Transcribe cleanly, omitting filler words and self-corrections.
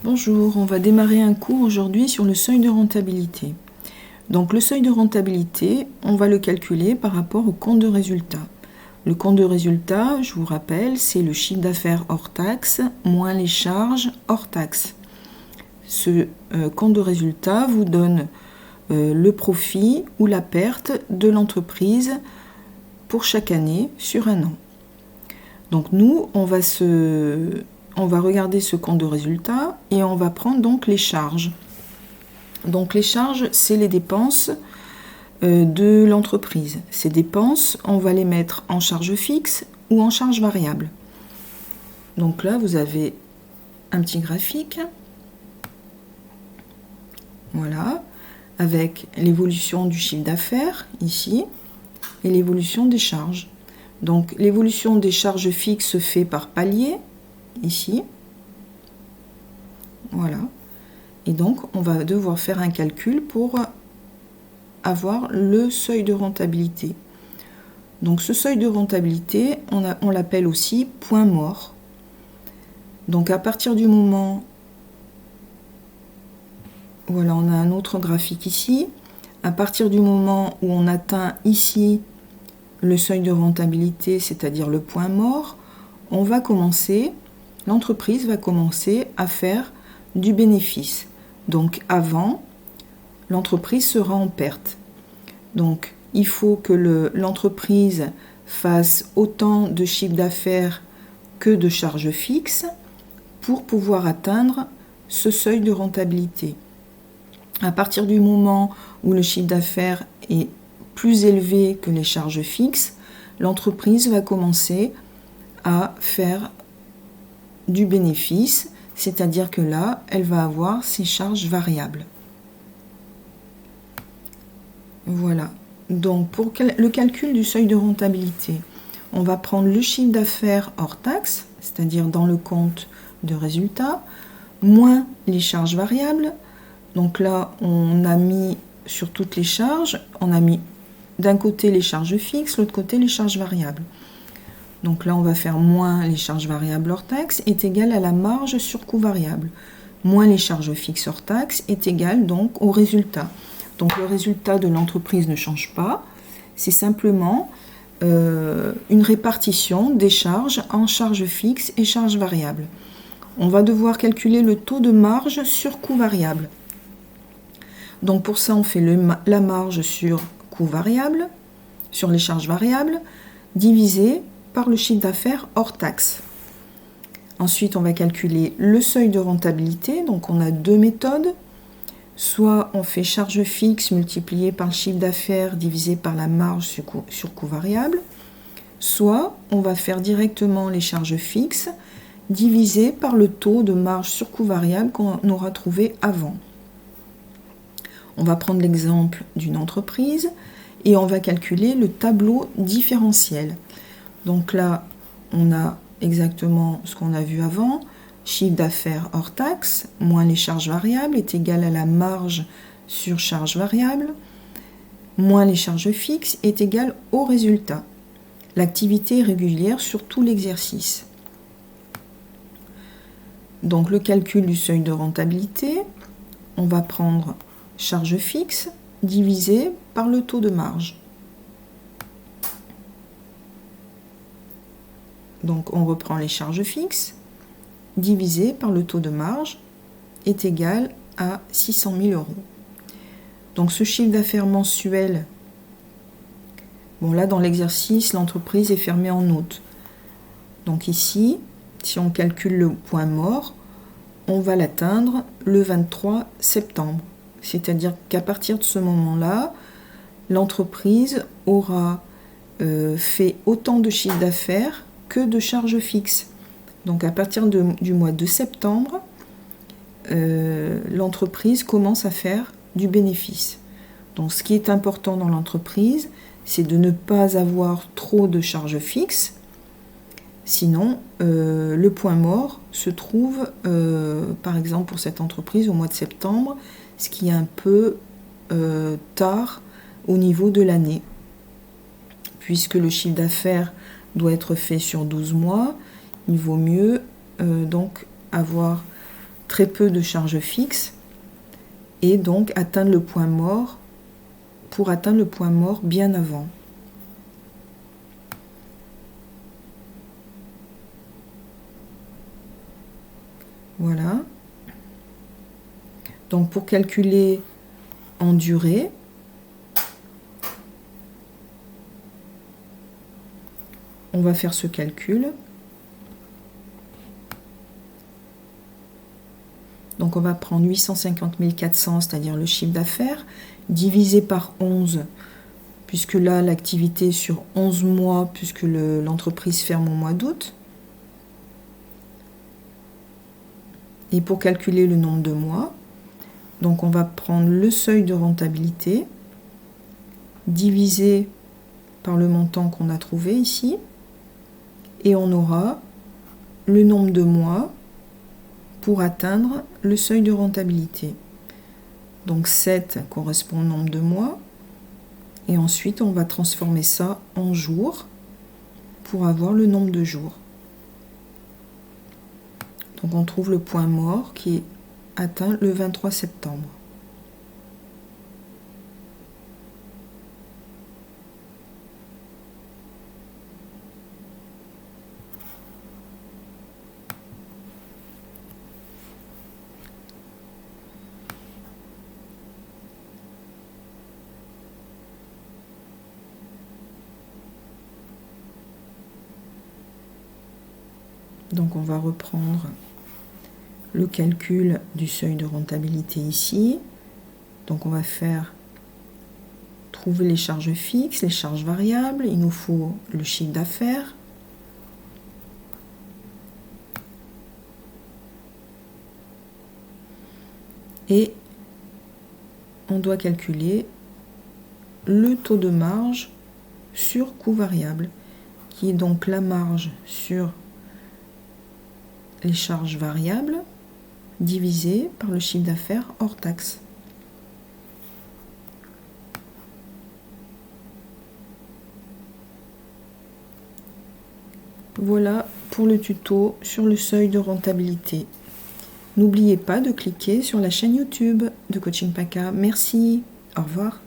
Bonjour, on va démarrer un cours aujourd'hui sur le seuil de rentabilité. Donc le seuil de rentabilité, on va le calculer par rapport au compte de résultat. Le compte de résultat, je vous rappelle, c'est le chiffre d'affaires hors taxe moins les charges hors taxe. Ce compte de résultat vous donne le profit ou la perte de l'entreprise pour chaque année sur un an. Donc nous, on va regarder ce compte de résultat et on va prendre donc les charges. Donc les charges, c'est les dépenses de l'entreprise. Ces dépenses, on va les mettre en charge fixe ou en charge variable. Donc là, vous avez un petit graphique. Voilà, avec l'évolution du chiffre d'affaires ici et l'évolution des charges. Donc l'évolution des charges fixes se fait par palier ici. Voilà. Et donc, on va devoir faire un calcul pour avoir le seuil de rentabilité. Donc, ce seuil de rentabilité, on l'appelle aussi point mort. Donc, à partir du moment... Voilà, on a un autre graphique ici. À partir du moment où on atteint ici le seuil de rentabilité, c'est-à-dire le point mort, l'entreprise va commencer à faire du bénéfice. Donc avant, l'entreprise sera en perte. Donc il faut que l'entreprise fasse autant de chiffre d'affaires que de charges fixes pour pouvoir atteindre ce seuil de rentabilité. À partir du moment où le chiffre d'affaires est plus élevé que les charges fixes, l'entreprise va commencer à faire du bénéfice, c'est-à-dire que là, elle va avoir ses charges variables. Voilà. Donc, pour le calcul du seuil de rentabilité, on va prendre le chiffre d'affaires hors taxe, c'est-à-dire dans le compte de résultat, moins les charges variables. Donc là, on a mis sur toutes les charges, on a mis d'un côté les charges fixes, l'autre côté les charges variables. Donc là, on va faire moins les charges variables hors taxe est égal à la marge sur coût variable. Moins les charges fixes hors taxe est égal donc au résultat. Donc le résultat de l'entreprise ne change pas, c'est simplement une répartition des charges en charges fixes et charges variables. On va devoir calculer le taux de marge sur coût variable. Donc pour ça, on fait la marge sur coût variable, sur les charges variables, divisé par le chiffre d'affaires hors taxe. Ensuite, on va calculer le seuil de rentabilité. Donc on a deux méthodes. Soit on fait charge fixe multipliée par le chiffre d'affaires divisé par la marge sur coût variable. Soit on va faire directement les charges fixes divisé par le taux de marge sur coût variable qu'on aura trouvé avant. On va prendre l'exemple d'une entreprise et on va calculer le tableau différentiel. Donc là, on a exactement ce qu'on a vu avant. Chiffre d'affaires hors taxe moins les charges variables est égal à la marge sur charge variable moins les charges fixes est égal au résultat. L'activité est régulière sur tout l'exercice. Donc le calcul du seuil de rentabilité, on va prendre charge fixe divisé par le taux de marge. Donc on reprend les charges fixes, divisé par le taux de marge, est égal à 600 000 €. Donc ce chiffre d'affaires mensuel, bon là dans l'exercice, l'entreprise est fermée en août. Donc ici, si on calcule le point mort, on va l'atteindre le 23 septembre. C'est-à-dire qu'à partir de ce moment-là, l'entreprise aura fait autant de chiffre d'affaires que de charges fixes. Donc à partir du mois de septembre, l'entreprise commence à faire du bénéfice. Donc ce qui est important dans l'entreprise, c'est de ne pas avoir trop de charges fixes. Sinon, le point mort se trouve, par exemple pour cette entreprise, au mois de septembre, ce qui est un peu tard au niveau de l'année. Puisque le chiffre d'affaires doit être fait sur 12 mois, il vaut mieux donc avoir très peu de charges fixes et donc atteindre le point mort pour atteindre le point mort bien avant. Voilà. Donc pour calculer en durée, on va faire ce calcul. Donc on va prendre 850 400, c'est-à-dire le chiffre d'affaires, divisé par 11, puisque là l'activité est sur 11 mois, puisque l'entreprise ferme au mois d'août. Et pour calculer le nombre de mois, donc on va prendre le seuil de rentabilité, divisé par le montant qu'on a trouvé ici, et on aura le nombre de mois pour atteindre le seuil de rentabilité. Donc 7 correspond au nombre de mois, et ensuite on va transformer ça en jours pour avoir le nombre de jours. Donc on trouve le point mort qui est atteint le 23 septembre. Donc on va reprendre le calcul du seuil de rentabilité ici. Donc on va faire trouver les charges fixes, les charges variables. Il nous faut le chiffre d'affaires. Et on doit calculer le taux de marge sur coût variable, qui est donc la marge sur les charges variables divisé par le chiffre d'affaires hors taxe. Voilà pour le tuto sur le seuil de rentabilité. N'oubliez pas de cliquer sur la chaîne YouTube de Coaching PACA. Merci, au revoir.